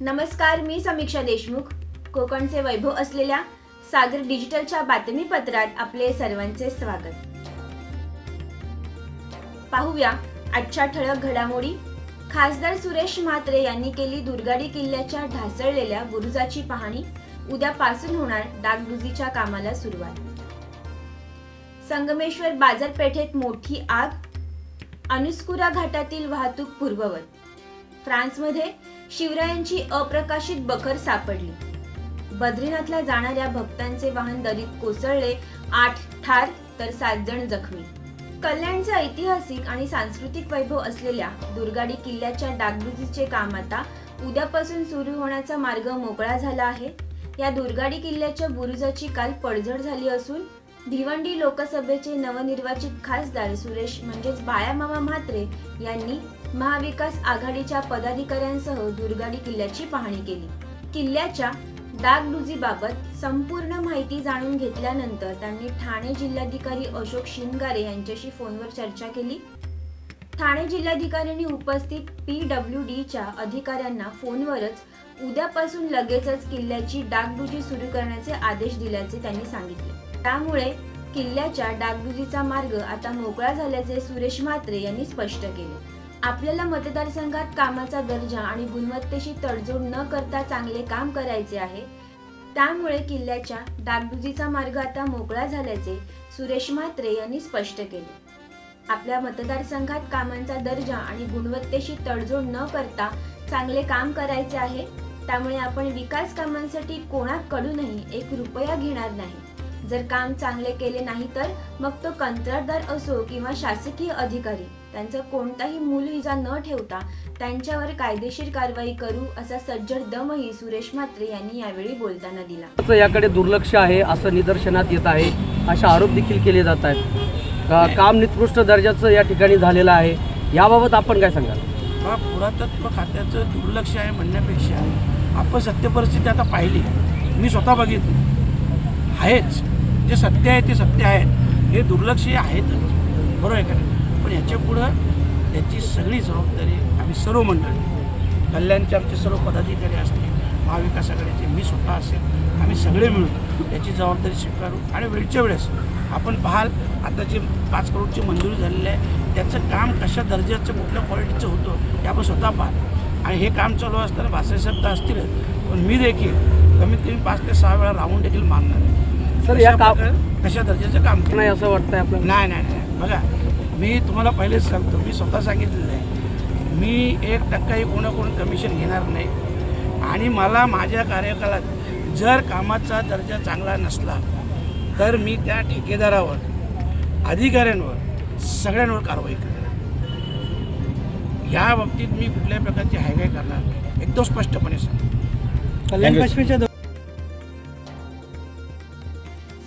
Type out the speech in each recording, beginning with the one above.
नमस्कार, मी समीक्षा देशमुख. कोकणचे वैभव असलेल्या सागर डिजिटलच्या बातमीपत्रात आपले सर्वांचे स्वागत. पाहूया आजच्या ठळक घडामोडी. खासदार सुरेश म्हात्रे यांनी केली दुर्गाडी किल्ल्याच्या ढासळलेल्या बुरुजाची पाहणी. उद्यापासून होणार डागडुजीच्या कामाला सुरुवात. संगमेश्वर बाजारपेठेत मोठी आग. अनुस्कुरा घाटातील वाहतूक पूर्ववत. फ्रान्समध्ये शिवरायांची अप्रकाशित बखर सापडली. बद्रीनाथला जाणाऱ्या भक्तांचे वाहन दरीत कोसळले. 8 ठार तर 7 जण जखमी. कल्याणचे ऐतिहासिक आणि सांस्कृतिक वैभव असलेल्या दुर्गाडी किल्ल्याच्या डागडुजीचे काम आता उद्यापासून सुरू होण्याचा मार्ग मोकळा झाला आहे. या दुर्गाडी किल्ल्याच्या बुरुजाची काल पडझड झाली असून भिवंडी लोकसभेचे नवनिर्वाचित खासदार सुरेश बाळामामा म्हात्रे यांनी महाविकास आघाडीच्या पदाधिकाऱ्यांसह दुर्गाडी किल्ल्याची पाहणी केली. किल्ल्याच्या डागडुजीबाबत संपूर्ण माहिती जाणून घेतल्यानंतर त्यांनी ठाणे जिल्हाधिकारी अशोक शिंगारे यांच्याशी फोनवर चर्चा केली. ठाणे जिल्हाधिकाऱ्यांनी उपस्थित PWDच्या अधिकाऱ्यांना फोनवरच उद्यापासून लगेचच किल्ल्याची डागडुजी सुरू करण्याचे आदेश दिल्याचे त्यांनी सांगितले. त्यामुळे किल्ल्याच्या डागडुजीचा मार्ग आता मोकळा झाल्याचे सुरेश म्हात्रे यांनी स्पष्ट केले. आपल्याला मतदारसंघात कामाचा दर्जा आणि गुणवत्तेशी तडजोड न करता चांगले काम करायचे आहे. त्यामुळे किल्ल्याच्या डागडुजीचा मार्ग आता मोकळा झाल्याचे सुरेश म्हात्रे यांनी स्पष्ट केले. आपल्या मतदारसंघात कामांचा दर्जा आणि गुणवत्तेशी तडजोड न करता चांगले काम करायचे आहे. त्यामुळे आपण विकास कामांसाठी कोणाकडूनही 1 रुपया घेणार नाही. जर काम चांगले केले नाही तर मग तो कंत्राटदार असो किंवा शासकीय अधिकारी, त्यांचा कोणताही मूलइजा न ठेवता त्यांच्यावर कायदेशीर कारवाई करू असा सज्जड दमही सुरेश म्हात्रे यांनी यावेळी बोलताना दिला. याकडे दुर्लक्ष आहे असं निदर्शनात येत आहे. अशा आरोप देखील केले जात आहेत. काम निकृष्ट दर्जाचं या ठिकाणी झालेलं आहे. याबाबत आपण काय सांगाल? पुरातत्व खात्याचं दुर्लक्ष आहे म्हणण्यापेक्षा आपण सत्य परिस्थिती आता पाहिली, मी स्वतः बघितली आहेच. जे सत्य आहे ते सत्य आहेत. हे दुर्लक्ष आहेतच, बरोबर आहे का नाही? पण याच्या पुढं याची सगळी जबाबदारी आम्ही सर्व मंडळी, कल्याणचे आमचे सर्व पदाधिकारी असतील, महाविकास आघाडीचे, मी स्वतः असेल, आम्ही सगळे मिळून याची जबाबदारी स्वीकारू. आणि वेळच्या वेळेस आपण पाहाल आता जे 5 करोडची मंजुरी झालेली आहे त्याचं काम कशा दर्जाचं कुठल्या क्वालिटीचं होतं हे आपण स्वतः पाहाल. आणि हे काम चालू असताना भासाहेब तर असतीलच, पण मी देखील कमीत कमी 5 ते 6 वेळा राहून देखील मानणार आहे. सर, या कशा दर्जाचं काम नाही असं वाटतंय आपल्याला? नाही. बघा, मी तुम्हाला पहिलेच सांगतो, मी स्वतः सांगितलेलं आहे, मी 1% कोणाकडून कमिशन घेणार नाही. आणि मला माझ्या कार्यकाळात जर कामाचा दर्जा चांगला नसला तर मी त्या ठेकेदारावर, अधिकाऱ्यांवर, सगळ्यांवर कारवाई करणार. या बाबतीत मी कुठल्याही प्रकारची हायगाय करणार नाही, एकदम स्पष्टपणे सांगतो. कल्याण काश्मीरच्या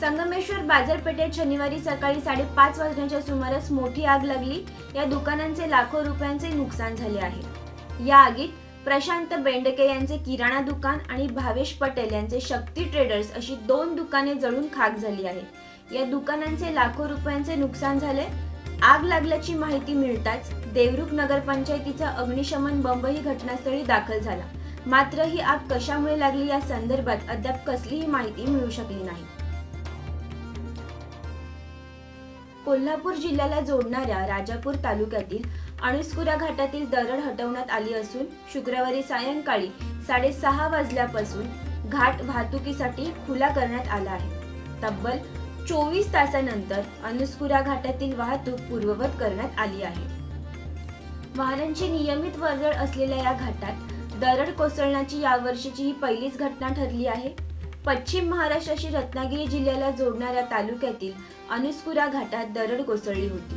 संगमेश्वर बाजारपेठेत शनिवारी सकाळी 5:30 वाजण्याच्या सुमारास मोठी आग लागली. या दुकानांचे लाखो रुपयांचे नुकसान झाले आहे. या आगीत प्रशांत बेंडके यांचे किराणा दुकान आणि भावेश पटेल यांचे शक्ती ट्रेडर्स अशी 2 दुकाने जळून खाक झाली आहे. या दुकानांचे लाखो रुपयांचे नुकसान झाले. आग लागल्याची माहिती मिळताच देवरुख नगरपंचायतीचा अग्निशमन बंबही घटनास्थळी दाखल झाला. मात्र ही आग कशामुळे लागली या संदर्भात अद्याप कसलीही माहिती मिळू शकली नाही. कोल्हापूर जिल्ह्याला जोडणाऱ्या राजापूर तालुक्यातील अनुस्कुरा घाटातील दरड हटवण्यात आली असून शुक्रवारी सायंकाळी 6:30 वाजल्यापासून घाट वाहतुकीसाठी खुला करण्यात आला आहे. तब्बल 24 तासानंतर अनुस्कुरा घाटातील वाहतूक पूर्ववत करण्यात आली आहे. वाहनांची नियमित वर्दळ असलेल्या या घाटात दरड कोसळण्याची यावर्षीची ही पहिलीच घटना ठरली आहे. पश्चिम महाराष्ट्राशी रत्नागिरी जिल्ह्याला जोडणाऱ्या तालुक्यातील अनुस्कुरा घाटात दरड कोसळली होती.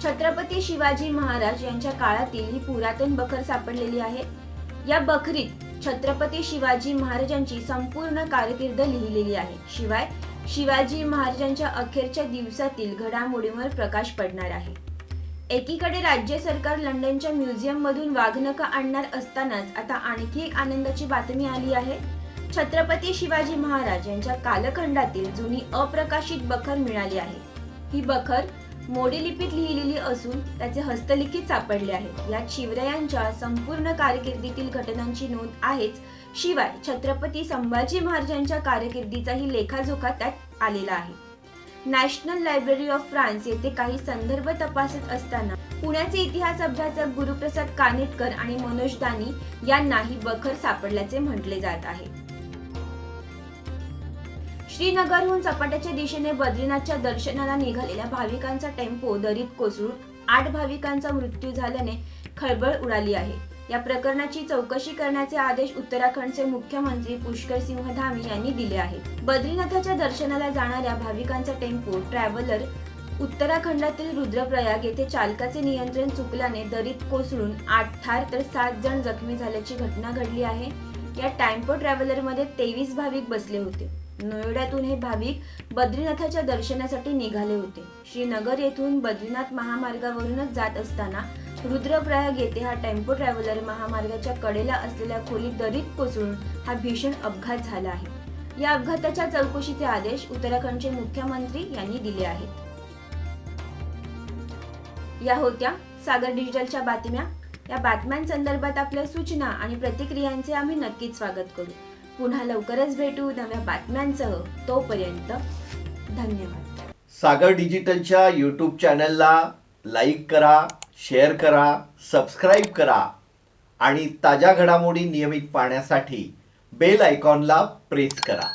छत्रपती शिवाजी महाराज यांच्या काळातील ही पुरातन बखर सापडलेली आहे. या बखरीत छत्रपती शिवाजी महाराजांची संपूर्ण कारकीर्द लिहिलेली आहे. शिवाय शिवाजी महाराजांच्या अखेरच्या दिवसातील घडामोडींवर प्रकाश पडणार आहे. एकीकडे राज्य सरकार लंडनच्या म्युझियम मधून वाघनखं आणणार असतानाच आता आणखी एक आनंदाची बातमी आली आहे. छत्रपती शिवाजी महाराज यांच्या कालखंडातील जुनी अप्रकाशित बखर मिळाली आहे. ही बखर मोडी लिपीत लिहिलेली असून त्याचे हस्तलिखित सापडले आहे. यात शिवरायांच्या संपूर्ण कारकिर्दीतील घटनांची नोंद आहेच, शिवाय छत्रपती संभाजी महाराजांच्या कारकिर्दीचाही लेखाजोखा त्यात आलेला आहे. नॅशनल लायब्ररी ऑफ फ्रान्स येथे काही संदर्भ तपासत असताना पुण्याचे इतिहास अभ्यासक गुरुप्रसाद कानेटकर आणि मनोज दानी यांनाही बखर सापडल्याचे म्हटले जात आहे. श्रीनगरहून सपाट्याच्या दिशेने बद्रीनाथच्या दर्शनाला निघालेल्या भाविकांचा टेम्पो दरीत कोसळून 8 भाविकांचा मृत्यू झाल्याने खळबळ उडाली आहे. या प्रकरणाची चौकशी करण्याचे आदेश उत्तराखंडचे मुख्यमंत्री पुष्कर सिंह धामी यांनी दिले आहेत. बद्रीनाथाच्या दर्शनाला जाणाऱ्या भाविकांचा टेम्पो ट्रॅव्हलर उत्तराखंडातील रुद्रप्रयाग येथे चालकाचे नियंत्रण चुकल्याने दरीत कोसळून 8 ठार तर 7 जण जखमी झाल्याची घटना घडली आहे. या टेम्पो ट्रॅव्हलरमध्ये 23 भाविक बसले होते. नोएडातून हे भाविक बद्रीनाथाच्या दर्शनासाठी निघाले होते. श्रीनगर येथून बद्रीनाथ महामार्गावरूनच जात असताना रुद्रप्रयाग येथे हा टेम्पो ट्रॅव्हलर महामार्गाच्या कडेला असलेल्या खोलीत दरीत कोसळून हा भीषण अपघात झाला आहे. या अपघाताच्या चौकशीचे आदेश उत्तराखंडचे मुख्यमंत्री यांनी दिले आहेत. या होत्या सागर डिजिटलच्या बातम्या. या बातम्यांसंदर्भात आपल्या सूचना आणि प्रतिक्रियांचे आम्ही नक्कीच स्वागत करू. पुन्हा लवकरच भेटू नव्या बातम्यांसह. तोपर्यंत धन्यवाद. सागर डिजिटलच्या यूट्यूब चॅनलला लाईक करा, शेअर करा, सबस्क्राईब करा आणि ताज्या घडामोडी नियमित पाहण्यासाठी बेल आयकॉनला प्रेस करा.